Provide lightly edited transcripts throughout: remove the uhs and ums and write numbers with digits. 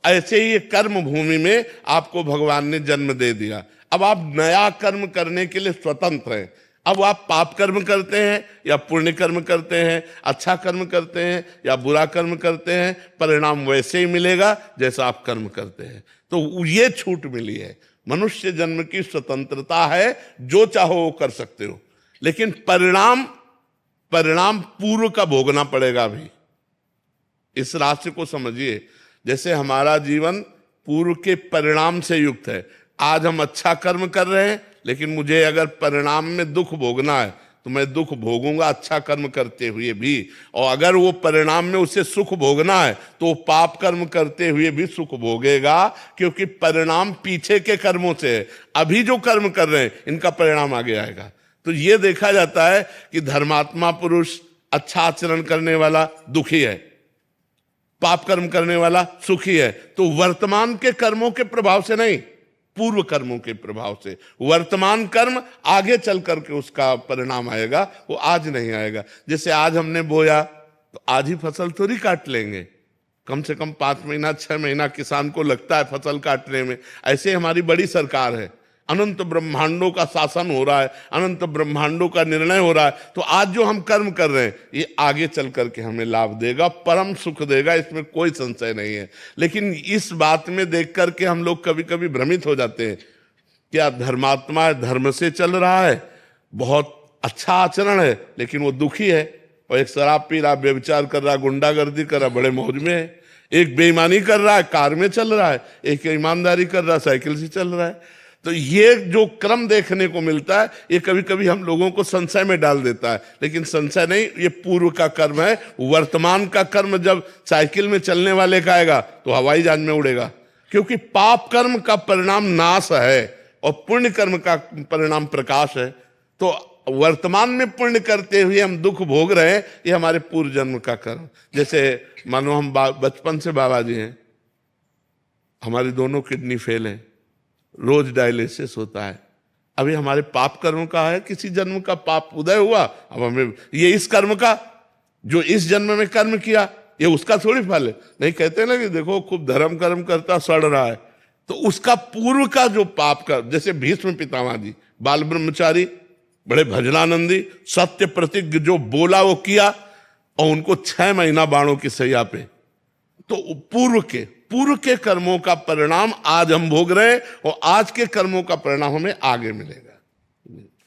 तो ऐसे ही कर्म भूमि में आपको भगवान ने जन्म दे दिया। अब आप नया कर्म करने के लिए स्वतंत्र हैं। अब आप पाप कर्म करते हैं या पुण्य कर्म करते हैं, अच्छा कर्म करते हैं या बुरा कर्म करते हैं, परिणाम वैसे ही मिलेगा जैसा आप कर्म करते हैं। तो ये छूट मिली है, मनुष्य जन्म की स्वतंत्रता है, जो चाहो वो कर सकते हो, लेकिन परिणाम पूर्व का भोगना पड़ेगा। अभी इस राशि को समझिए, जैसे हमारा जीवन पूर्व के परिणाम से युक्त है। आज हम अच्छा कर्म कर रहे हैं, लेकिन मुझे अगर परिणाम में दुख भोगना है तो मैं दुख भोगूंगा अच्छा कर्म करते हुए भी, और अगर वो परिणाम में उसे सुख भोगना है तो वो पाप कर्म करते हुए भी सुख भोगेगा, क्योंकि परिणाम पीछे के कर्मों से है। अभी जो कर्म कर रहे हैं इनका परिणाम आगे आएगा। तो ये देखा जाता है कि धर्मात्मा पुरुष, अच्छा आचरण करने वाला दुखी है, पाप कर्म करने वाला सुखी है। तो वर्तमान के कर्मों के प्रभाव से नहीं, पूर्व कर्मों के प्रभाव से। वर्तमान कर्म आगे चल करके उसका परिणाम आएगा, वो आज नहीं आएगा। जैसे आज हमने बोया तो आज ही फसल थोड़ी काट लेंगे, कम से कम 5 महीना 6 महीना किसान को लगता है फसल काटने में। ऐसे हमारी बड़ी सरकार है, अनंत ब्रह्मांडों का शासन हो रहा है, अनंत ब्रह्मांडों का निर्णय हो रहा है। तो आज जो हम कर्म कर रहे हैं ये आगे चल करके हमें लाभ देगा, परम सुख देगा, इसमें कोई संशय नहीं है। लेकिन इस बात में देख करके हम लोग कभी कभी भ्रमित हो जाते हैं, क्या धर्मात्मा धर्म से चल रहा है, बहुत अच्छा आचरण है, लेकिन वो दुखी है। और एक शराब पी रहा, व्यभिचार कर रहा, गुंडागर्दी कर रहा, बड़े मौज में है। एक बेईमानी कर रहा है, कार में चल रहा है, एक ईमानदारी कर रहा है, साइकिल से चल रहा है। तो ये जो क्रम देखने को मिलता है ये कभी कभी हम लोगों को संशय में डाल देता है, लेकिन संशय नहीं, ये पूर्व का कर्म है। वर्तमान का कर्म जब साइकिल में चलने वाले का आएगा तो हवाई जहाज में उड़ेगा, क्योंकि पाप कर्म का परिणाम नाश है और पुण्य कर्म का परिणाम प्रकाश है। तो वर्तमान में पुण्य करते हुए हम दुख भोग रहे हैं, ये हमारे पूर्व जन्म का कर्म। जैसे मानो हम बचपन से बाबा जी हैं, हमारी दोनों किडनी फेल है, रोज डायलिसिस होता है। अभी हमारे पाप कर्म का है, किसी जन्म का पाप उदय हुआ, अब हमें ये इस कर्म का जो इस जन्म में कर्म किया ये उसका थोड़ी फल है। नहीं कहते ना कि देखो खूब धर्म कर्म करता सड़ रहा है, तो उसका पूर्व का जो पाप कर्म, जैसे भीष्म पितामह जी बाल ब्रह्मचारी, बड़े भजनानंदी, सत्य प्रतिज्ञ, जो बोला वो किया, और उनको 6 महीना बाणों की सैया पे। तो पूर्व के कर्मों का परिणाम आज हम भोग रहे हैं, और आज के कर्मों का परिणाम हमें आगे मिलेगा।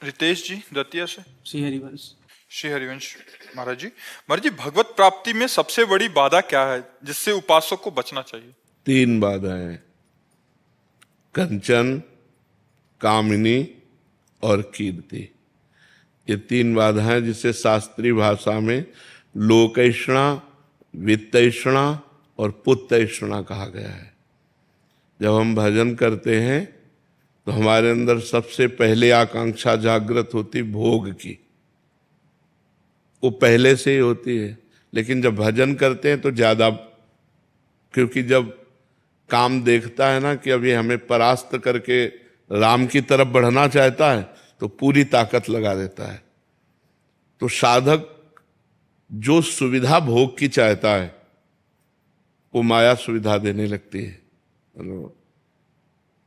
रितेश जी दतिया से। श्री हरिवंश महाराज जी, भगवत प्राप्ति में सबसे बड़ी बाधा क्या है जिससे उपासक को बचना चाहिए? 3 बाधाएं, कंचन, कामिनी और कीर्ति। ये 3 बाधाएं जिसे शास्त्रीय भाषा में लोकैषणा, वित्तैषणा और पुत्तैषणा कहा गया है। जब हम भजन करते हैं तो हमारे अंदर सबसे पहले आकांक्षा जागृत होती भोग की, वो पहले से ही होती है। लेकिन जब भजन करते हैं तो ज्यादा, क्योंकि जब काम देखता है ना कि अभी हमें परास्त करके राम की तरफ बढ़ना चाहता है तो पूरी ताकत लगा देता है। तो साधक जो सुविधा भोग की चाहता है वो माया सुविधा देने लगती है।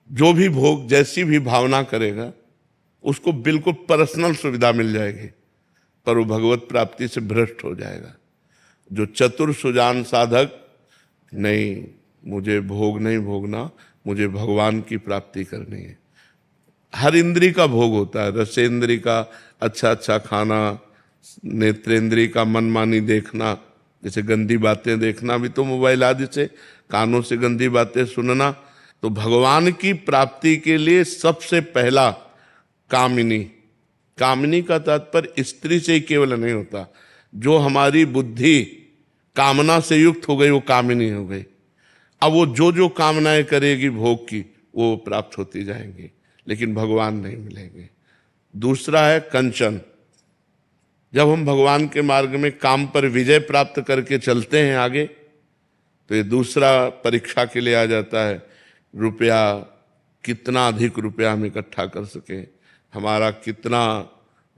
जो भी भोग, जैसी भी भावना करेगा उसको बिल्कुल पर्सनल सुविधा मिल जाएगी, पर वो भगवत प्राप्ति से भ्रष्ट हो जाएगा। जो चतुर सुजान साधक, नहीं मुझे भोग नहीं भोगना, मुझे भगवान की प्राप्ति करनी है। हर इंद्री का भोग होता है, रसेंद्री का अच्छा अच्छा खाना, नेत्रेंद्री का मनमानी देखना, जैसे गंदी बातें देखना भी तो मोबाइल आदि से, कानों से गंदी बातें सुनना। तो भगवान की प्राप्ति के लिए सबसे पहला कामिनी। कामिनी का तात्पर्य स्त्री से ही केवल नहीं होता, जो हमारी बुद्धि कामना से युक्त हो गई वो कामिनी हो गई। अब वो जो जो कामनाएं करेगी भोग की वो प्राप्त होती जाएंगी, लेकिन भगवान नहीं मिलेंगे। दूसरा है कंचन। जब हम भगवान के मार्ग में काम पर विजय प्राप्त करके चलते हैं आगे, तो ये दूसरा परीक्षा के लिए आ जाता है। रुपया, कितना अधिक रुपया हम इकट्ठा कर सकें, हमारा कितना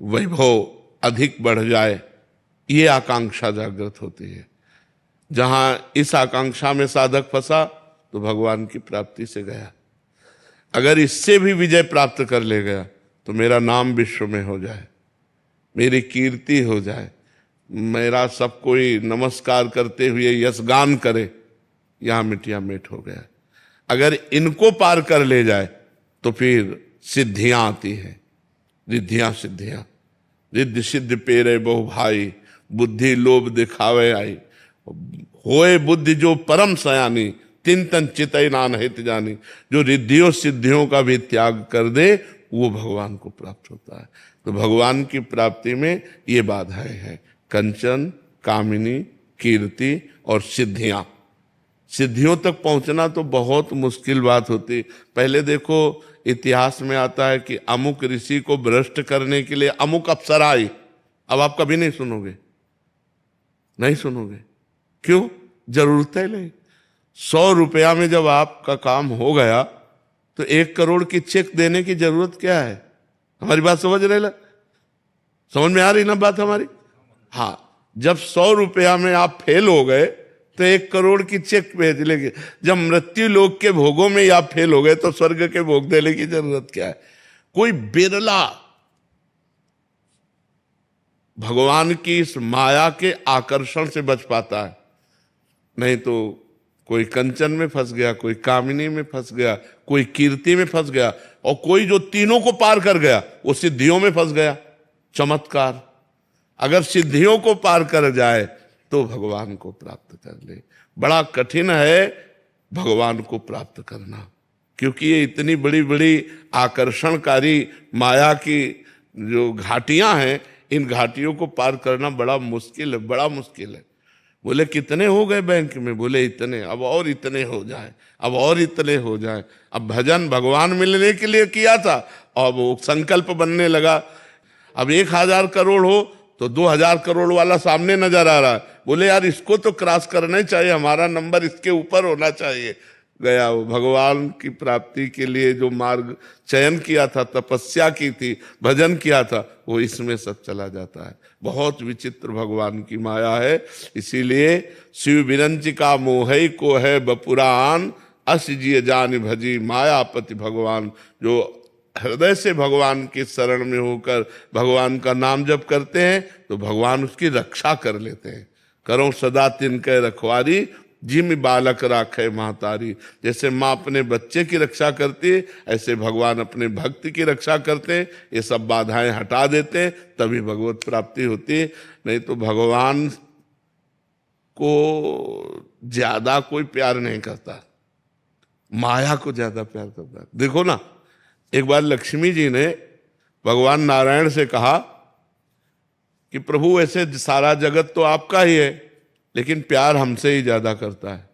वैभव अधिक बढ़ जाए, ये आकांक्षा जागृत होती है। जहां इस आकांक्षा में साधक फंसा तो तो भगवान की प्राप्ति से गया। अगर इससे भी विजय प्राप्त कर ले गया तो मेरा नाम विश्व में हो जाए, मेरी कीर्ति हो जाए, मेरा सब कोई नमस्कार करते हुए यशगान करे, यहां मिटिया मिट हो गया। अगर इनको पार कर ले जाए तो फिर सिद्धियां आती हैं, रिद्धियां सिद्धियां। रिद्धि सिद्ध पेरे बहु भाई, बुद्धि लोभ दिखावे आई। होए बुद्धि जो परम सयानी, तिन तन चितई नान हित जानी। जो रिद्धियों सिद्धियों का भी त्याग कर दे वो भगवान को प्राप्त होता है। तो भगवान की प्राप्ति में ये बाधाएं हैं, कंचन, कामिनी, कीर्ति और सिद्धियां। सिद्धियों तक पहुंचना तो बहुत मुश्किल बात होती। पहले देखो इतिहास में आता है कि अमुक ऋषि को भ्रष्ट करने के लिए अमुक अप्सरा आई। अब आप कभी नहीं सुनोगे, नहीं सुनोगे। क्यों? जरूरत है नहीं। 100 रुपया में जब आपका काम हो गया तो 1 करोड़ की चेक देने की जरूरत क्या है? हमारी बात समझ रहे ला? समझ में आ रही ना बात हमारी? हाँ, जब 100 रुपया में आप फेल हो गए तो 1 करोड़ की चेक भेज लेंगे। जब मृत्यु लोक के भोगों में आप फेल हो गए तो स्वर्ग के भोग देने की जरूरत क्या है? कोई बिरला भगवान की इस माया के आकर्षण से बच पाता है, नहीं तो कोई कंचन में फंस गया, कोई कामिनी में फंस गया, कोई कीर्ति में फंस गया, और कोई जो तीनों को पार कर गया वो सिद्धियों में फंस गया। चमत्कार। अगर सिद्धियों को पार कर जाए तो भगवान को प्राप्त कर ले। बड़ा कठिन है भगवान को प्राप्त करना, क्योंकि ये इतनी बड़ी बड़ी आकर्षणकारी माया की जो घाटियां हैं, इन घाटियों को पार करना बड़ा मुश्किल है, बड़ा मुश्किल है। बोले कितने हो गए बैंक में? बोले इतने, अब और इतने हो जाए, अब और इतने हो जाए। अब भजन भगवान मिलने के लिए किया था और वो संकल्प बनने लगा। अब 1000 करोड़ हो तो 2000 करोड़ वाला सामने नजर आ रहा है। बोले यार इसको तो क्रॉस करना ही चाहिए, हमारा नंबर इसके ऊपर होना चाहिए। गया वो भगवान की प्राप्ति के लिए जो मार्ग चयन किया था, तपस्या की थी, भजन किया था, वो इसमें सब चला जाता है। बहुत विचित्र भगवान की माया है। इसीलिए शिव विरंच का मोहई को है बपुरान, अस जिय जान भजी मायापति भगवान। जो हृदय से भगवान की शरण में होकर भगवान का नाम जप करते हैं तो भगवान उसकी रक्षा कर लेते हैं। करो सदा तिनके रखवारी, जिम बालक राखे महतारी। जैसे माँ अपने बच्चे की रक्षा करती है, ऐसे भगवान अपने भक्त की रक्षा करते हैं। ये सब बाधाएं हटा देते हैं, तभी भगवत प्राप्ति होती है। नहीं तो भगवान को ज्यादा कोई प्यार नहीं करता, माया को ज्यादा प्यार करता है। देखो ना, एक बार लक्ष्मी जी ने भगवान नारायण से कहा कि प्रभु ऐसे सारा जगत तो आपका ही है, लेकिन प्यार हमसे ही ज्यादा करता है।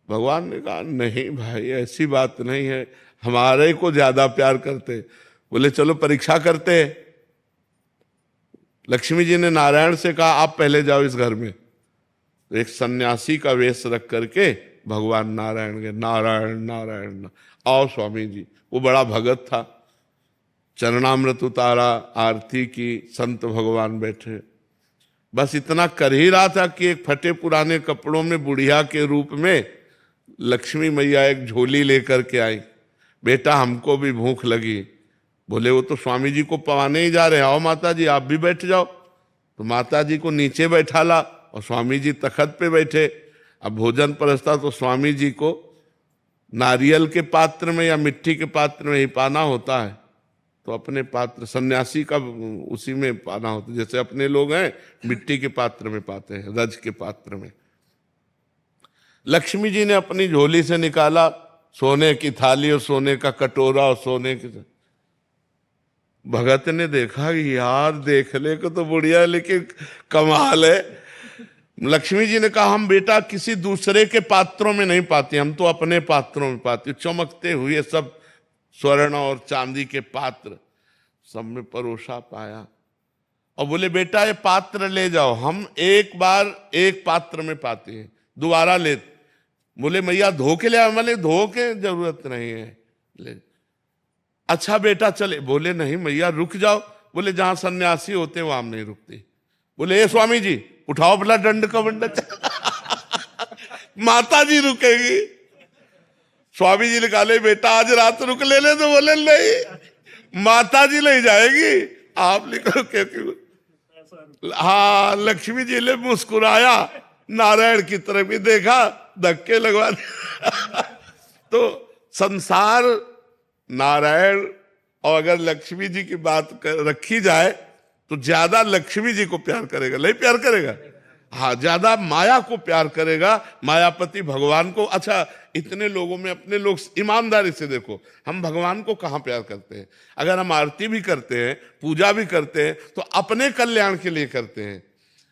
भगवान ने कहा नहीं भाई, ऐसी बात नहीं है, हमारे को ज्यादा प्यार करते। बोले चलो परीक्षा करते हैं। लक्ष्मी जी ने नारायण से कहा आप पहले जाओ इस घर में। तो एक सन्यासी का वेश रख करके भगवान नारायण के नारायण नारायण आओ स्वामी जी। वो बड़ा भगत था, चरणामृत उतारा, आरती की, संत भगवान बैठे। बस इतना कर ही रहा था कि एक फटे पुराने कपड़ों में बुढ़िया के रूप में लक्ष्मी मैया एक झोली लेकर के आई। बेटा हमको भी भूख लगी। बोले वो तो स्वामी जी को पवाने ही जा रहे हैं, आओ माता जी आप भी बैठ जाओ। तो माता जी को नीचे बैठाला और स्वामी जी तखत पे बैठे। अब भोजन परसता तो स्वामी जी को नारियल के पात्र में या मिट्टी के पात्र में ही पाना होता है, तो अपने पात्र, सन्यासी का उसी में पाना होता है। जैसे अपने लोग हैं मिट्टी के पात्र में पाते हैं, रज के पात्र में। लक्ष्मी जी ने अपनी झोली से निकाला सोने की थाली और सोने का कटोरा और सोने के। भगत ने देखा यार देखने को तो बढ़िया, लेकिन कमाल है। लक्ष्मी जी ने कहा हम बेटा किसी दूसरे के पात्रों में नहीं पाते, हम तो अपने पात्रों में पाते। चमकते हुए सब स्वर्ण और चांदी के पात्र सब में परोसा पाया और बोले बेटा ये पात्र ले जाओ, हम एक बार एक पात्र में पाते हैं, दोबारा ले। बोले मैया धो के ले आओ। मैंने धो के जरूरत नहीं है, ले। अच्छा बेटा चले। बोले नहीं मैया रुक जाओ। बोले जहां सन्यासी होते वहां हम नहीं रुकते। बोले ए स्वामी जी उठाओ अपना दंड का बंडा। माता जी रुकेगी, स्वामी जी निकाले, बेटा आज रात रुक ले तो बोले नहीं, माता जी ले जाएगी, आप लिखो क्योंकि हाँ। लक्ष्मी जी ने मुस्कुराया, नारायण की तरफ भी देखा, धक्के लगवा दिया। तो संसार नारायण, और अगर लक्ष्मी जी की बात रखी जाए तो ज्यादा लक्ष्मी जी को प्यार करेगा, नहीं प्यार करेगा? हाँ, ज्यादा माया को प्यार करेगा, मायापति भगवान को। अच्छा, इतने लोगों में अपने लोग, ईमानदारी से देखो, हम भगवान को कहाँ प्यार करते हैं? अगर हम आरती भी करते हैं, पूजा भी करते हैं, तो अपने कल्याण के लिए करते हैं,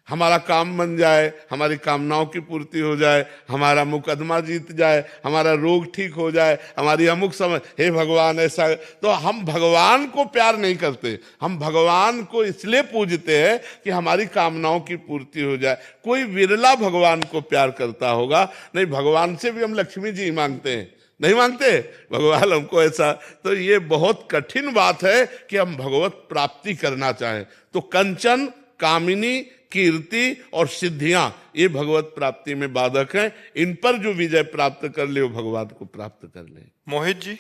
हमारा काम बन जाए, हमारी कामनाओं की पूर्ति हो जाए, हमारा मुकदमा जीत जाए, हमारा रोग ठीक हो जाए, हमारी अमुक समझ, हे भगवान ऐसा। तो हम भगवान को प्यार नहीं करते, हम भगवान को इसलिए पूजते हैं कि हमारी कामनाओं की पूर्ति हो जाए। कोई विरला भगवान को प्यार करता होगा, नहीं भगवान से भी हम लक्ष्मी जी मांगते हैं, नहीं मांगते भगवान हमको ऐसा। तो ये बहुत कठिन बात है कि हम भगवत प्राप्ति करना चाहें। तो कंचन, कामिनी, कीर्ति और सिद्धियां, ये भगवत प्राप्ति में बाधक हैं। इन पर जो विजय प्राप्त कर ले वो भगवान को प्राप्त कर ले। मोहित जी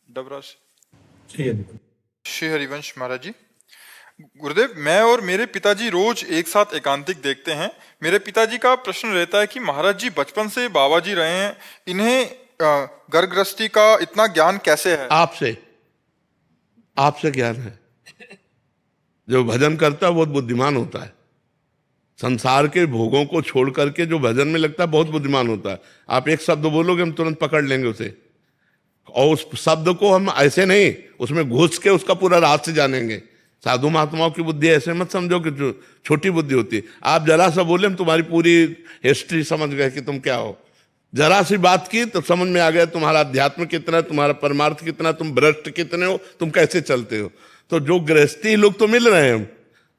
डबरा से। श्री हरिवंश महाराज जी। गुरुदेव, मैं और मेरे पिताजी रोज एक साथ एकांतिक देखते हैं। मेरे पिताजी का प्रश्न रहता है कि महाराज जी बचपन से बाबा जी रहे हैं, इन्हें घर गृहस्थी का इतना ज्ञान कैसे है? आपसे ज्ञान है। जो भजन करता है बहुत बुद्धिमान होता है। संसार के भोगों को छोड़ करके जो भजन में लगता है बहुत बुद्धिमान होता है। आप एक शब्द बोलोगे, हम तुरंत पकड़ लेंगे उसे, और उस शब्द को हम ऐसे नहीं, उसमें घुस के उसका पूरा रहस्य जानेंगे। साधु महात्माओं की बुद्धि ऐसे मत समझो कि जो छोटी बुद्धि होती है। आप जरा सा बोले, हम तुम्हारी पूरी हिस्ट्री समझ गए कि तुम क्या हो। जरा सी बात की तो समझ में आ गया तुम्हारा अध्यात्म कितना है, तुम्हारा परमार्थ कितना, तुम भ्रष्ट कितने हो, तुम कैसे चलते हो। तो जो गृहस्थी लोग तो मिल रहे हैं,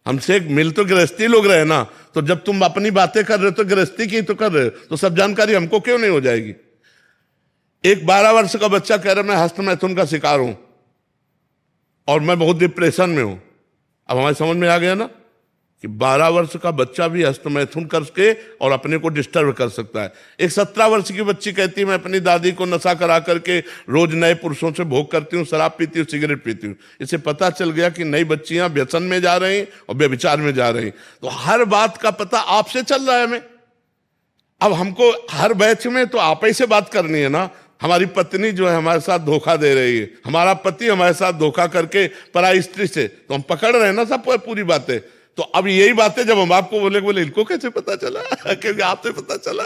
हमसे मिल तो गृहस्थी लोग रहे ना। तो जब तुम अपनी बातें कर रहे हो तो गृहस्थी की तो कर रहे हो, तो सब जानकारी हमको क्यों नहीं हो जाएगी? एक 12 वर्ष का बच्चा कह रहा मैं हस्तमैथुन का शिकार हूं और मैं बहुत डिप्रेशन में हूं। अब हमारे समझ में आ गया ना कि 12 वर्ष का बच्चा भी हस्तमैथुन करके और अपने को डिस्टर्ब कर सकता है। एक 17 वर्ष की बच्ची कहती है मैं अपनी दादी को नशा करा करके रोज नए पुरुषों से भोग करती हूँ, शराब पीती हूँ, सिगरेट पीती हूँ। इसे पता चल गया कि नई बच्चियां व्यसन में जा रही और व्यभिचार में जा रही। तो हर बात का पता आपसे चल रहा है हमें। अब हमको हर बैच में तो आप ही से बात करनी है ना। हमारी पत्नी जो है हमारे साथ धोखा दे रही है, हमारा पति हमारे साथ धोखा करके पराई स्त्री से, तो हम पकड़ रहे हैं ना सब पूरी बातें। तो अब यही बातें जब हम आपको बोले इनको कैसे पता चला? क्योंकि आपसे पता चला।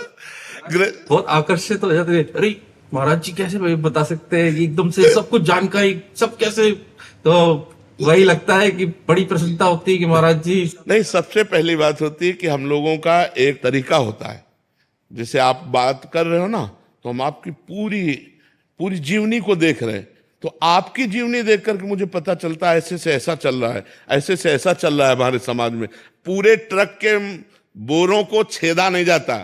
बहुत आकर्षित हो जाते हैं, अरे महाराज जी कैसे बता सकते हैं एकदम से सब कुछ जानकारी, सब कैसे? तो वही लगता है कि बड़ी प्रसन्नता होती है कि महाराज जी। नहीं, सबसे पहली बात होती है कि हम लोगों का एक तरीका होता है। जैसे आप बात कर रहे हो ना, तो हम आपकी पूरी जीवनी को देख रहे हैं। तो आपकी जीवनी देख करके मुझे पता चलता है ऐसे से ऐसा चल रहा है, ऐसे से ऐसा चल रहा है हमारे समाज में। पूरे ट्रक के बोरों को छेदा नहीं जाता,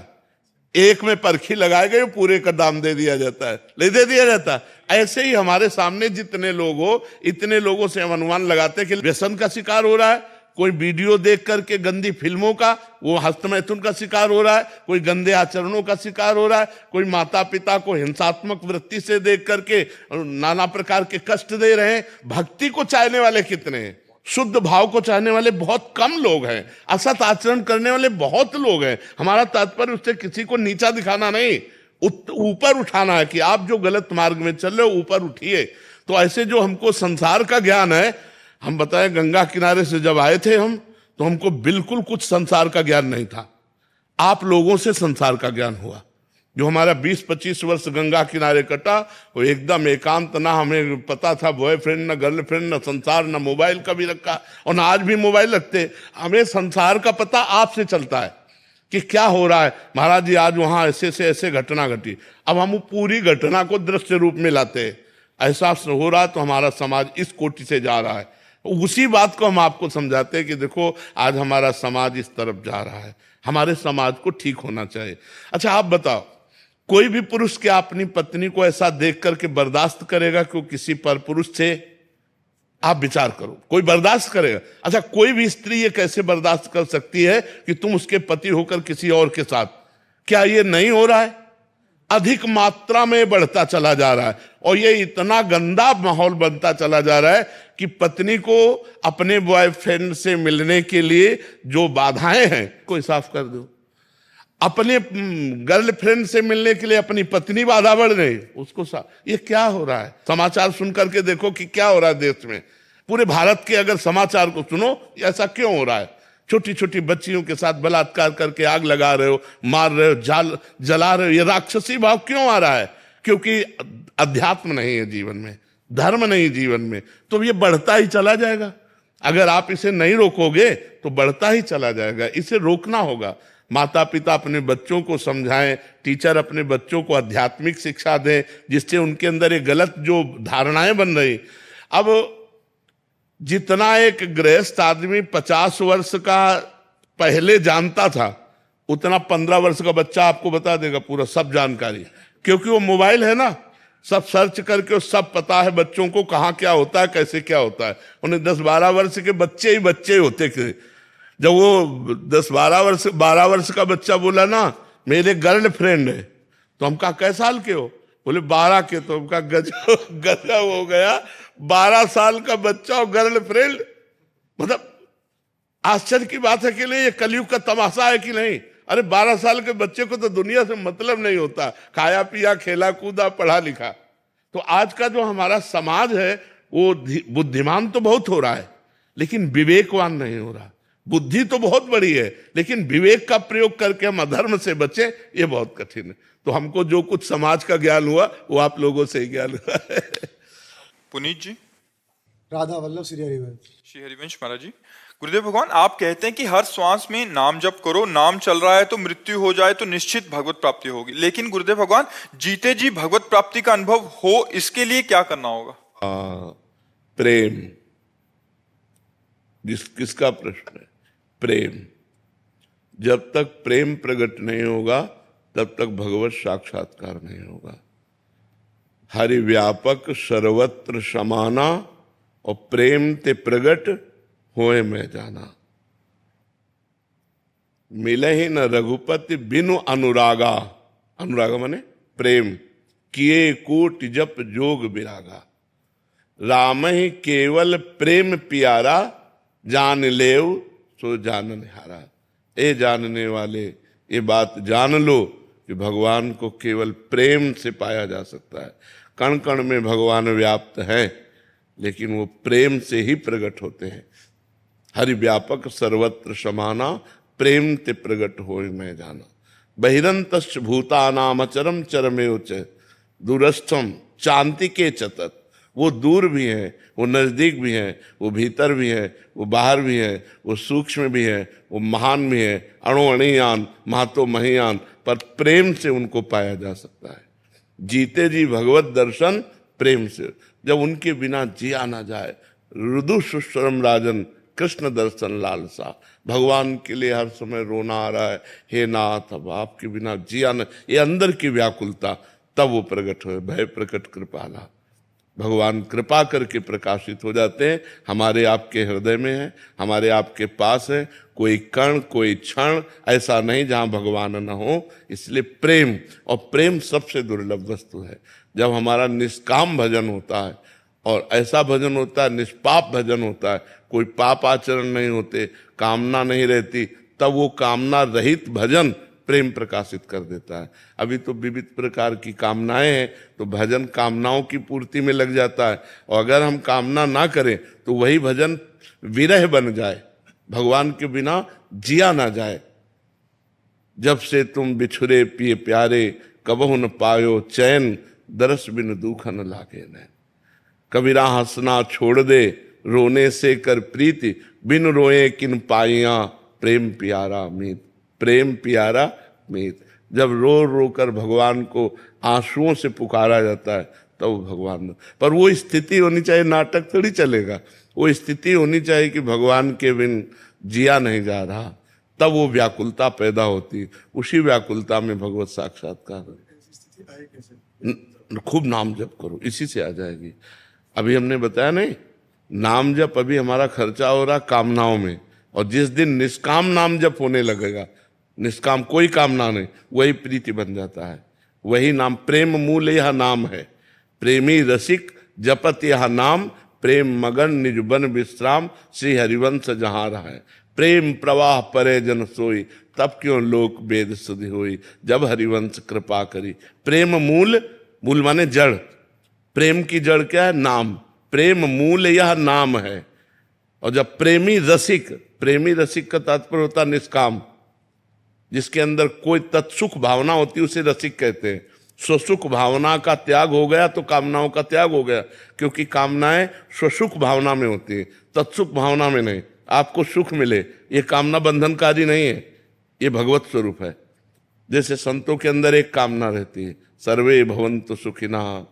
एक में परखी लगाए गए पूरे का दाम दे दिया जाता है, नहीं दे दिया जाता। ऐसे ही हमारे सामने जितने लोग हो, इतने लोगों से हम अनुमान लगाते हैं कि व्यसन का शिकार हो रहा है, कोई वीडियो देख करके गंदी फिल्मों का वो हस्तमैथुन का शिकार हो रहा है, कोई गंदे आचरणों का शिकार हो रहा है, कोई माता पिता को हिंसात्मक वृत्ति से देख करके नाना प्रकार के कष्ट दे रहे हैं। भक्ति को चाहने वाले कितने हैं? शुद्ध भाव को चाहने वाले बहुत कम लोग हैं, असत आचरण करने वाले बहुत लोग हैं। हमारा तात्पर्य उससे किसी को नीचा दिखाना नहीं, ऊपर उठाना है कि आप जो गलत मार्ग में चल रहे हो ऊपर उठिए। तो ऐसे जो हमको संसार का ज्ञान है, हम बताएं गंगा किनारे से जब आए थे हम, तो हमको बिल्कुल कुछ संसार का ज्ञान नहीं था। आप लोगों से संसार का ज्ञान हुआ। जो हमारा 20-25 वर्ष गंगा किनारे कटा वो एकदम एकांत, ना हमें पता था बॉयफ्रेंड, ना गर्लफ्रेंड, ना संसार, ना मोबाइल कभी रखा और ना आज भी मोबाइल रखते। हमें संसार का पता आपसे चलता है कि क्या हो रहा है। महाराज जी आज वहां ऐसे से ऐसे घटना घटी, अब हम पूरी घटना को दृश्य रूप में लाते हैं। ऐसा हो रहा तो हमारा समाज इस कोटि से जा रहा है। उसी बात को हम आपको समझाते हैं कि देखो आज हमारा समाज इस तरफ जा रहा है, हमारे समाज को ठीक होना चाहिए। अच्छा आप बताओ, कोई भी पुरुष क्या अपनी पत्नी को ऐसा देख करके बर्दाश्त करेगा कि वो किसी पर पुरुष से? आप विचार करो, कोई बर्दाश्त करेगा? अच्छा कोई भी स्त्री ये कैसे बर्दाश्त कर सकती है कि तुम उसके पति होकर किसी और के साथ? क्या ये नहीं हो रहा है? अधिक मात्रा में बढ़ता चला जा रहा है और ये इतना गंदा माहौल बनता चला जा रहा है कि पत्नी को अपने बॉयफ्रेंड से मिलने के लिए जो बाधाएं हैं कोई साफ कर दो। अपने गर्लफ्रेंड से मिलने के लिए अपनी पत्नी बाधा बढ़ रही, उसको ये क्या हो रहा है? समाचार सुन करके देखो कि क्या हो रहा है देश में। पूरे भारत के अगर समाचार को सुनो, ऐसा क्यों हो रहा है? छोटी छोटी बच्चियों के साथ बलात्कार करके आग लगा रहे हो, मार रहे हो, जला रहे हो। ये राक्षसी भाव क्यों आ रहा है? क्योंकि अध्यात्म नहीं है जीवन में, धर्म नहीं जीवन में, तो ये बढ़ता ही चला जाएगा। अगर आप इसे नहीं रोकोगे तो बढ़ता ही चला जाएगा। इसे रोकना होगा। माता पिता अपने बच्चों को समझाएं, टीचर अपने बच्चों को आध्यात्मिक शिक्षा दें, जिससे उनके अंदर ये गलत जो धारणाएं बन रही। अब जितना एक गृहस्थ आदमी 50 वर्ष का पहले जानता था, उतना 15 वर्ष का बच्चा आपको बता देगा पूरा सब जानकारी, क्योंकि वो मोबाइल है ना, सब सर्च करके सब पता है बच्चों को कहाँ क्या होता है, कैसे क्या होता है। उन्हें 10-12 वर्ष के बच्चे ही बच्चे होते थे। जब वो 12 वर्ष का बच्चा बोला ना मेरे गर्लफ्रेंड है, तो हम कहा कै साल के हो? बोले 12 के। तो हम कहा गजब हो गया, 12 साल का बच्चा और गर्लफ्रेंड। मतलब आश्चर्य की बात है कि नहीं? ये कलयुग का तमाशा है कि नहीं? अरे 12 साल के बच्चे को तो दुनिया से मतलब नहीं होता, खाया पिया खेला कूदा पढ़ा लिखा। तो आज का जो हमारा समाज है वो बुद्धिमान तो बहुत हो रहा है लेकिन विवेकवान नहीं हो रहा। बुद्धि तो बहुत बड़ी है लेकिन विवेक का प्रयोग करके हम अधर्म से बचें, ये बहुत कठिन है। तो हमको जो कुछ समाज का ज्ञान हुआ वो आप लोगों से ही ज्ञान हुआ है। पुनीत जी। राधा वल्लभ श्री हरिवंश। श्री हरिवंश महाराज जी, गुरुदेव भगवान आप कहते हैं कि हर श्वास में नाम जप करो, नाम चल रहा है तो मृत्यु हो जाए तो निश्चित भगवत प्राप्ति होगी, लेकिन गुरुदेव भगवान जीते जी भगवत प्राप्ति का अनुभव हो, इसके लिए क्या करना होगा? प्रेम। किसका प्रश्न है? प्रेम। जब तक प्रेम प्रकट नहीं होगा तब तक भगवत साक्षात्कार नहीं होगा। हरि व्यापक सर्वत्र समाना और प्रेम ते प्रगट होए मैं जाना। मिले ही न रघुपति बिनु अनुरागा। अनुरागा माने प्रेम। किए कोटि जप जोग विरागा। राम ही केवल प्रेम प्यारा, जान लेव सो जानन हारा। ए जानने वाले ये बात जान लो कि भगवान को केवल प्रेम से पाया जा सकता है। कण कण में भगवान व्याप्त है लेकिन वो प्रेम से ही प्रकट होते हैं। हरि व्यापक सर्वत्र समाना, प्रेम ते प्रकट होए मैं जाना। बहिरंतश्च भूतानाम अचरम चरमेव च दूरस्थम चांतिके चतत। वो दूर भी है, वो नजदीक भी है, वो भीतर भी है, वो बाहर भी है, वो सूक्ष्म भी है, वो महान भी है, अणु अणियान महतो महियान, पर प्रेम से उनको पाया जा सकता है। जीते जी भगवत दर्शन प्रेम से। जब उनके बिना जिया ना जाए। रुदु सुश्रम राजन कृष्ण दर्शन लालसा। भगवान के लिए हर समय रोना आ रहा है, हे नाथ अब आपके बिना जिया न, ये अंदर की व्याकुलता, तब वो प्रकट हो। भय प्रकट कृपाला। भगवान कृपा करके प्रकाशित हो जाते हैं। हमारे आपके हृदय में है, हमारे आपके पास है। कोई कण कोई क्षण ऐसा नहीं जहां भगवान न हो। इसलिए प्रेम, और प्रेम सबसे दुर्लभ वस्तु है। जब हमारा निष्काम भजन होता है और ऐसा भजन होता है, निष्पाप भजन होता है, कोई पाप आचरण नहीं होते, कामना नहीं रहती, तब वो कामना रहित भजन प्रेम प्रकाशित कर देता है। अभी तो विविध प्रकार की कामनाएं हैं तो भजन कामनाओं की पूर्ति में लग जाता है, और अगर हम कामना ना करें तो वही भजन विरह बन जाए, भगवान के बिना जिया ना जाए। जब से तुम बिछुरे पिए प्यारे, कबहु न पायो चैन, दरस बिन दुख न लागे नैन। कबीरा हंसना छोड़ दे, रोने से कर प्रीति, बिन रोए किन पाइया, प्रेम प्यारा मीत। प्रेम प्यारा मीत। जब रो रो कर भगवान को आंसुओं से पुकारा जाता है तब तो भगवान, पर वो स्थिति होनी चाहिए, नाटक थोड़ी चलेगा। वो स्थिति होनी चाहिए कि भगवान के बिन जिया नहीं जा रहा, तब वो व्याकुलता पैदा होती। उसी व्याकुलता में भगवत साक्षात्कार। खूब नाम जप करो, इसी से आ जाएगी। अभी हमने बताया नहीं, नाम जप अभी हमारा खर्चा हो रहा कामनाओं में, और जिस दिन निष्काम नाम जप होने लगेगा, निष्काम कोई कामना नहीं, वही प्रीति बन जाता है। वही नाम, प्रेम मूल यह नाम है, प्रेमी रसिक जपत यह नाम, प्रेम मगन निज बन विश्राम, श्री हरिवंश जहां रहा है। प्रेम प्रवाह परे जन सोई, तब क्यों लोक वेद सुधि होई, जब हरिवंश कृपा करी। प्रेम मूल, मूल माने जड़, प्रेम की जड़ क्या है? नाम। प्रेम मूल यह नाम है। और जब प्रेमी रसिक, प्रेमी रसिक का तात्पर्य होता निष्काम, जिसके अंदर कोई तत्सुख भावना होती है उसे रसिक कहते हैं। स्वसुख भावना का त्याग हो गया तो कामनाओं का त्याग हो गया, क्योंकि कामनाएं स्वसुख भावना में होती हैं, तत्सुख भावना में नहीं। आपको सुख मिले ये कामना बंधनकारी नहीं है, ये भगवत स्वरूप है। जैसे संतों के अंदर एक कामना रहती है, सर्वे भवन्तु सुखिनः,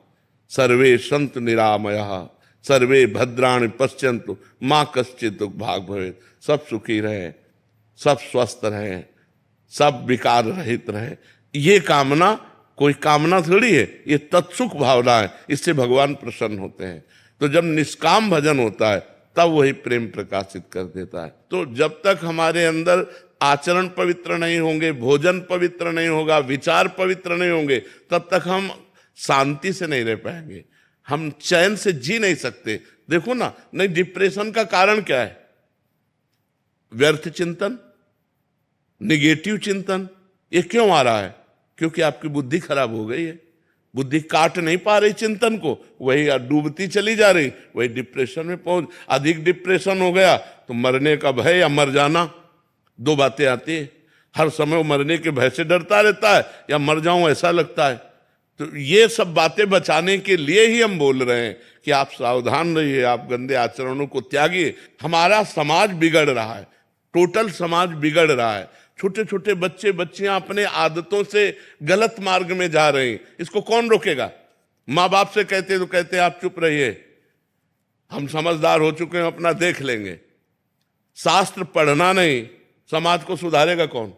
सर्वे सन्तु निरामयाः, सर्वे भद्राणि पश्यन्तु मां कश्चित् दुःख भाग भवेत्। सब सुखी रहे, सब स्वस्थ रहे, सब विकार रहित रहे। ये कामना कोई कामना थोड़ी है, ये तत्सुख भावना है, इससे भगवान प्रसन्न होते हैं। तो जब निष्काम भजन होता है तब वही प्रेम प्रकाशित कर देता है। तो जब तक हमारे अंदर आचरण पवित्र नहीं होंगे, भोजन पवित्र नहीं होगा, विचार पवित्र नहीं होंगे, तब तक हम शांति से नहीं रह पाएंगे, हम चैन से जी नहीं सकते। देखो ना, नहीं, डिप्रेशन का कारण क्या है? व्यर्थ चिंतन, निगेटिव चिंतन। ये क्यों आ रहा है? क्योंकि आपकी बुद्धि खराब हो गई है, बुद्धि काट नहीं पा रही चिंतन को, वही डूबती चली जा रही, वही डिप्रेशन में पहुंच। अधिक डिप्रेशन हो गया तो मरने का भय या मर जाना, दो बातें आती है। हर समय वो मरने के भय से डरता रहता है या मर जाऊं ऐसा लगता है। तो ये सब बातें बचाने के लिए ही हम बोल रहे हैं कि आप सावधान रहिए, आप गंदे आचरणों को त्यागिए। हमारा समाज बिगड़ रहा है, टोटल समाज बिगड़ रहा है। छोटे छोटे बच्चे बच्चियां अपने आदतों से गलत मार्ग में जा रहे हैं, इसको कौन रोकेगा? माँ बाप से कहते तो कहते आप चुप रहिए, हम समझदार हो चुके हैं, अपना देख लेंगे। शास्त्र पढ़ना नहीं, समाज को सुधारेगा कौन?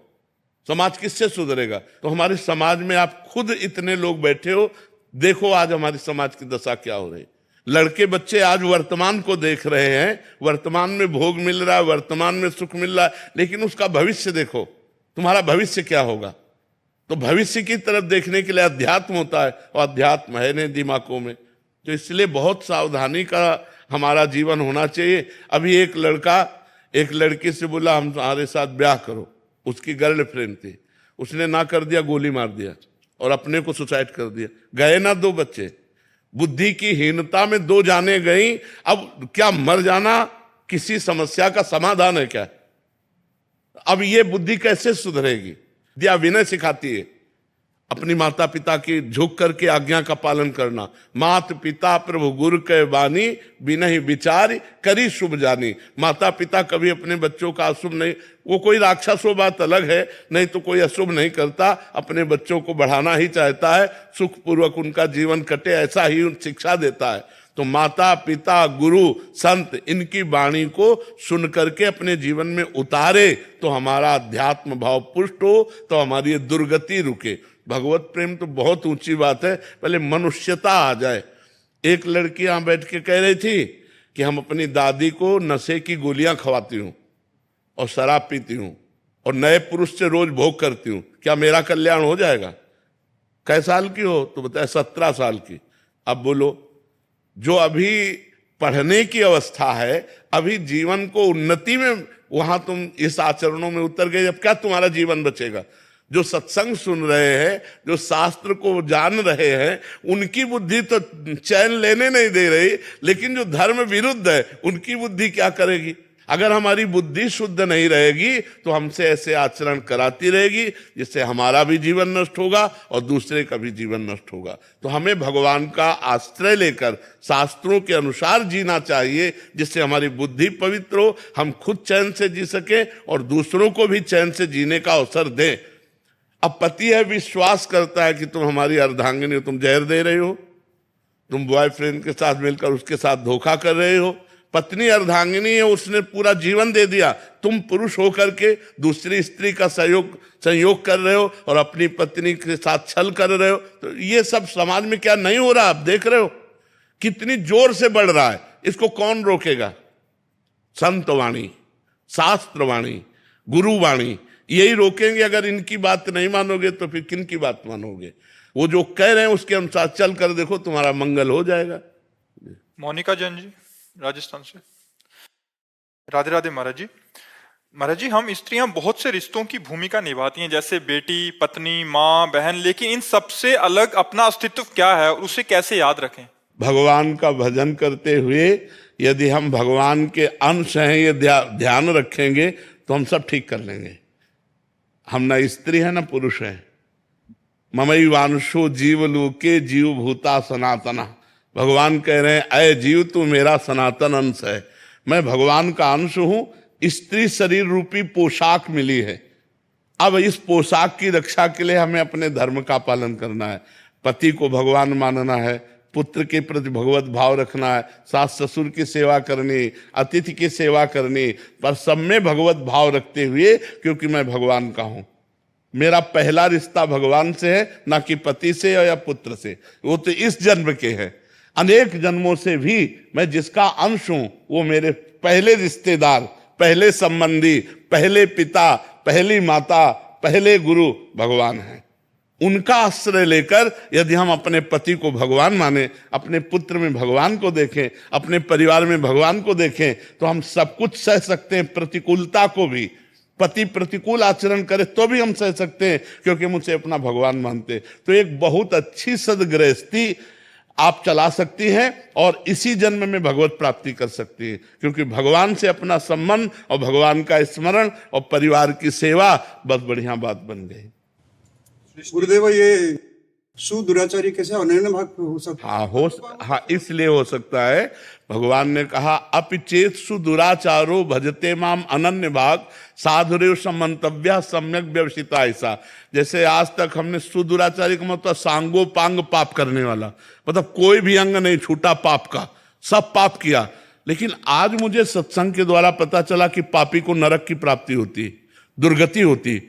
समाज किससे सुधरेगा? तो हमारे समाज में आप खुद इतने लोग बैठे हो, देखो आज हमारे समाज की दशा क्या हो रही। लड़के बच्चे आज वर्तमान को देख रहे हैं, वर्तमान में भोग मिल रहा है, वर्तमान में सुख मिल रहा है, लेकिन उसका भविष्य देखो, तुम्हारा भविष्य क्या होगा? तो भविष्य की तरफ देखने के लिए अध्यात्म होता है, और अध्यात्म है नहीं दिमागों में। तो इसलिए बहुत सावधानी का हमारा जीवन होना चाहिए। अभी एक लड़का एक लड़की से बोला हमारे साथ ब्याह करो, उसकी गर्लफ्रेंड थी, उसने ना कर दिया, गोली मार दिया और अपने को सुसाइड कर दिया। गए ना दो बच्चे, बुद्धि की हीनता में दो जाने गई। अब क्या मर जाना किसी समस्या का समाधान है क्या? अब ये बुद्धि कैसे सुधरेगी? दिया विनय सिखाती है, अपनी माता पिता की झुक करके आज्ञा का पालन करना। मात पिता प्रभु गुरु के बानी, बिनहि विचार करी शुभ जानी। माता पिता कभी अपने बच्चों का अशुभ नहीं, वो कोई राक्षस हो बात अलग है, नहीं तो कोई अशुभ नहीं करता, अपने बच्चों को बढ़ाना ही चाहता है, सुखपूर्वक उनका जीवन कटे ऐसा ही शिक्षा देता है। तो माता पिता गुरु संत इनकी वाणी को सुन करके अपने जीवन में उतारे तो हमारा अध्यात्म भाव पुष्ट हो, तो हमारी ये दुर्गति रुके। भगवत प्रेम तो बहुत ऊंची बात है, पहले मनुष्यता आ जाए। एक लड़की यहां बैठ के कह रही थी कि हम अपनी दादी को नशे की गोलियां खवाती हूं और शराब पीती हूं और नए पुरुष से रोज भोग करती हूं, क्या मेरा कल्याण हो जाएगा? कै साल की हो? तो बताए 17 साल की। अब बोलो, जो अभी पढ़ने की अवस्था है, अभी जीवन को उन्नति में, वहां तुम इस आचरणों में उतर गए, अब क्या तुम्हारा जीवन बचेगा? जो सत्संग सुन रहे हैं, जो शास्त्र को जान रहे हैं, उनकी बुद्धि तो चैन लेने नहीं दे रही, लेकिन जो धर्म विरुद्ध है उनकी बुद्धि क्या करेगी? अगर हमारी बुद्धि शुद्ध नहीं रहेगी तो हमसे ऐसे आचरण कराती रहेगी, जिससे हमारा भी जीवन नष्ट होगा और दूसरे का भी जीवन नष्ट होगा। तो हमें भगवान का आश्रय लेकर शास्त्रों के अनुसार जीना चाहिए, जिससे हमारी बुद्धि पवित्र हो, हम खुद चैन से जी सके और दूसरों को भी चैन से जीने का अवसर दें। अब पति है, विश्वास करता है कि तुम हमारी अर्धांगिनी हो, तुम जहर दे रहे हो, तुम बॉयफ्रेंड के साथ मिलकर उसके साथ धोखा कर रहे हो। पत्नी अर्धांगिनी है, उसने पूरा जीवन दे दिया, तुम पुरुष होकर के दूसरी स्त्री का संयोग कर रहे हो और अपनी पत्नी के साथ छल कर रहे हो। तो ये सब समाज में क्या नहीं हो रहा? आप देख रहे हो कितनी जोर से बढ़ रहा है, इसको कौन रोकेगा? संत वाणी, शास्त्र वाणी, गुरु वाणी, यही रोकेंगे। अगर इनकी बात नहीं मानोगे तो फिर किन की बात मानोगे? वो जो कह रहे हैं उसके अनुसार चल कर देखो, तुम्हारा मंगल हो जाएगा। मोनिका जैन जी, राजस्थान से। राधे राधे महाराज जी। महाराज जी, हम स्त्रियां बहुत से रिश्तों की भूमिका निभाती हैं, जैसे बेटी, पत्नी, माँ, बहन, लेकिन इन सबसे अलग अपना अस्तित्व क्या है और उसे कैसे याद रखें? भगवान का भजन करते हुए यदि हम भगवान के अंश हैं ये ध्यान रखेंगे तो हम सब ठीक कर लेंगे। हम ना स्त्री है ना पुरुष है। ममैवांशो जीवलोके जीव भूता सनातना। भगवान कह रहे हैं, अय जीव तू मेरा सनातन अंश है, मैं भगवान का अंश हूं। स्त्री शरीर रूपी पोशाक मिली है। अब इस पोशाक की रक्षा के लिए हमें अपने धर्म का पालन करना है। पति को भगवान मानना है, पुत्र के प्रति भगवत भाव रखना है, सास ससुर की सेवा करनी, अतिथि की सेवा करनी, पर सब में भगवत भाव रखते हुए, क्योंकि मैं भगवान का हूं। मेरा पहला रिश्ता भगवान से है, ना कि पति से या पुत्र से। वो तो इस जन्म के हैं। अनेक जन्मों से भी मैं जिसका अंश हूं वो मेरे पहले रिश्तेदार, पहले संबंधी, पहले पिता, पहली माता, पहले गुरु भगवान हैं। उनका आश्रय लेकर यदि हम अपने पति को भगवान माने, अपने पुत्र में भगवान को देखें, अपने परिवार में भगवान को देखें, तो हम सब कुछ सह सकते हैं। प्रतिकूलता को भी, पति प्रतिकूल आचरण करे तो भी हम सह सकते हैं, क्योंकि हम उसे अपना भगवान मानते हैं। तो एक बहुत अच्छी सदगृहस्थी आप चला सकती हैं और इसी जन्म में भगवत प्राप्ति कर सकती है, क्योंकि भगवान से अपना संबंध और भगवान का स्मरण और परिवार की सेवा बस बढ़िया बात बन गई। गुरुदेव, ये सुदुराचारी कैसे अनन्य भाग हो सकता है? हाँ, इसलिए हो सकता है। भगवान ने कहा, अपिचेत सुदुराचारो भजते माम अनन्य भाग साधुरेव समंतव्य सम्यक व्यवसिता। ऐसा जैसे आज तक हमने सुदुराचारी का मतलब सांगो पांग पाप करने वाला, मतलब कोई भी अंग नहीं छूटा पाप का, सब पाप किया। लेकिन आज मुझे सत्संग के द्वारा पता चला कि पापी को नरक की प्राप्ति होती, दुर्गति होती।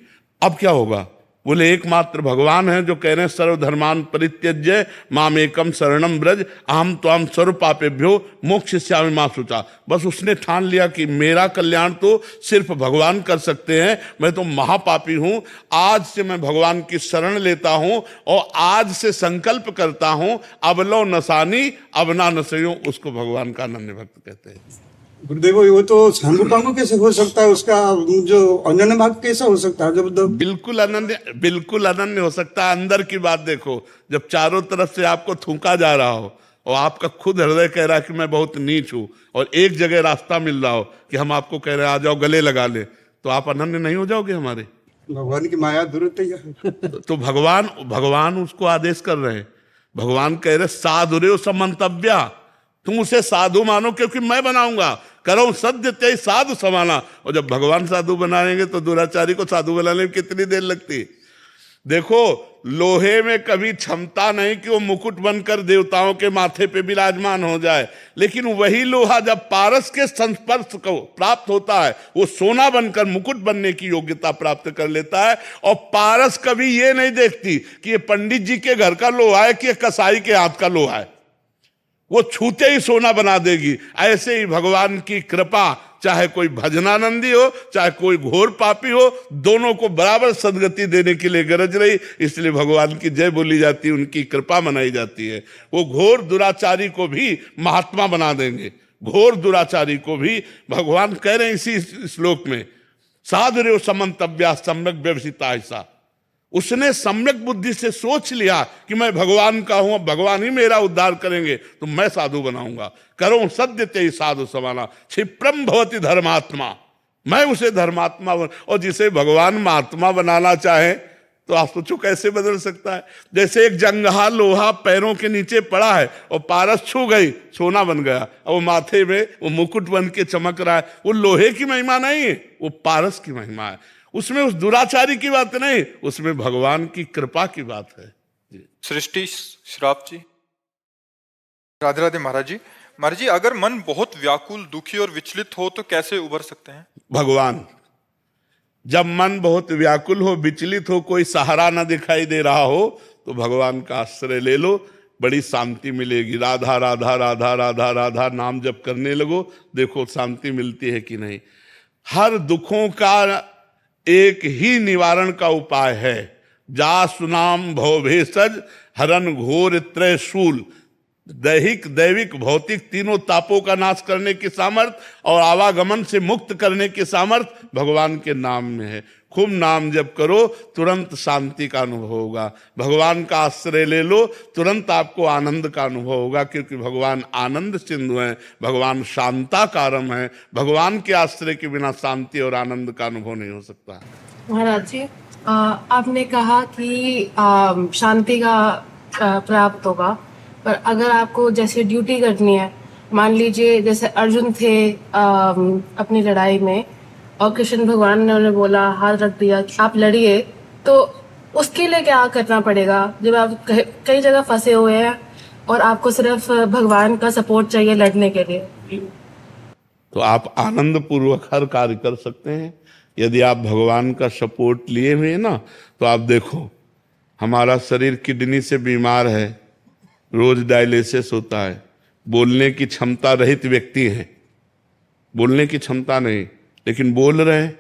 अब क्या होगा? बोले एकमात्र भगवान है जो कह रहे हैं, सर्वधर्मान परित्यज्य मामेकम शरणम ब्रज अहम त्वाम सर्व पापेभ्यो मोक्षयिष्यामि मा शुचा। बस उसने ठान लिया कि मेरा कल्याण तो सिर्फ भगवान कर सकते हैं, मैं तो महापापी हूं। आज से मैं भगवान की शरण लेता हूं और आज से संकल्प करता हूं, अब लो नसानी अब ना नसयो। उसको भगवान का अनन्य भक्त कहते हैं। गुरुदेव, वो तो सांगो पांगो कैसे हो सकता है? उसका जो अनन्य भाग कैसा हो सकता है? जब बिल्कुल अनन्य हो सकता है। अंदर की बात देखो, जब चारों तरफ से आपको थूका जा रहा हो और आपका खुद हृदय कह रहा है कि मैं बहुत नीच हूं, और एक जगह रास्ता मिल रहा हो कि हम आपको कह रहे हैं आ जाओ गले लगा ले, तो आप अनन्य नहीं हो जाओगे हमारे? भगवान की माया दूर होती है। तो भगवान उसको आदेश कर रहे हैं। भगवान कह रहे साधुरेव समंतव्या, तुम उसे साधु मानो क्योंकि मैं बनाऊंगा, करो सद्य त्यय साधु समाना। और जब भगवान साधु बनाएंगे तो दुराचारी को साधु बनाने में कितनी देर लगती है? देखो, लोहे में कभी क्षमता नहीं कि वो मुकुट बनकर देवताओं के माथे पे विराजमान हो जाए, लेकिन वही लोहा जब पारस के संस्पर्श को प्राप्त होता है, वो सोना बनकर मुकुट बनने की योग्यता प्राप्त कर लेता है। और पारस कभी ये नहीं देखती कि ये पंडित जी के घर का लोहा है कि ये कसाई के हाथ का लोहा है, वो छूते ही सोना बना देगी। ऐसे ही भगवान की कृपा, चाहे कोई भजनानंदी हो चाहे कोई घोर पापी हो, दोनों को बराबर सदगति देने के लिए गरज रही। इसलिए भगवान की जय बोली जाती है, उनकी कृपा मनाई जाती है। वो घोर दुराचारी को भी महात्मा बना देंगे। घोर दुराचारी को भी भगवान कह रहे हैं इसी श्लोक में, साधुरेव समंतव्या सम्यक व्यवसिता। ऐसा उसने सम्यक बुद्धि से सोच लिया कि मैं भगवान का हूं, भगवान ही मेरा उद्धार करेंगे, तो मैं साधु बनाऊंगा। करो सद्य त्यय साधु समाना क्षिप्रम भवति धर्मात्मा। मैं उसे धर्मात्मा और जिसे भगवान महात्मा बनाना चाहे तो आप सोचो कैसे बदल सकता है? जैसे एक जंगहा लोहा पैरों के नीचे पड़ा है और पारस छू गई, सोना बन गया, और वो माथे में वो मुकुट बन के चमक रहा है। वो लोहे की महिमा नहीं है, वो पारस की महिमा है। उसमें उस दुराचारी की बात नहीं, उसमें भगवान की कृपा की बात है। सृष्टि श्राप जी। राधे राधे महाराज जी। महाराज जी, अगर मन बहुत व्याकुल, दुखी और विचलित हो तो कैसे उबर सकते हैं? भगवान, जब मन बहुत व्याकुल हो, विचलित हो, कोई सहारा ना दिखाई दे रहा हो, तो भगवान का आश्रय ले लो, बड़ी शांति मिलेगी। राधा राधा राधा राधा राधा नाम जप करने लगो, देखो शांति मिलती है कि नहीं। हर दुखों का एक ही निवारण का उपाय है, जा सुनाम भव भेषज हरन घोर त्रय शूल। दैहिक दैविक भौतिक तीनों तापों का नाश करने की सामर्थ और आवागमन से मुक्त करने की सामर्थ भगवान के नाम में है। खूब नाम जप करो, तुरंत शांति का अनुभव होगा। भगवान का आश्रय ले लो, तुरंत आपको आनंद का अनुभव होगा, क्योंकि भगवान आनंद सिंधु हैं, भगवान शांताकारम है। भगवान के आश्रय के बिना शांति और आनंद का अनुभव नहीं हो सकता। महाराज जी, आपने कहा कि शांति का प्राप्त होगा, पर अगर आपको जैसे ड्यूटी करनी है, मान लीजिए जैसे अर्जुन थे अपनी लड़ाई में और कृष्ण भगवान ने उन्हें बोला, हाथ रख दिया कि आप लड़िए, तो उसके लिए क्या करना पड़ेगा जब आप कई जगह फंसे हुए हैं और आपको सिर्फ भगवान का सपोर्ट चाहिए लड़ने के लिए? तो आप आनंद पूर्वक हर कार्य कर सकते हैं। यदि आप भगवान का सपोर्ट लिए हुए हैं ना, तो आप देखो हमारा शरीर किडनी से बीमार है, रोज डायलिसिस होता है, बोलने की क्षमता रहित व्यक्ति हैं, बोलने की क्षमता नहीं, लेकिन बोल रहे हैं।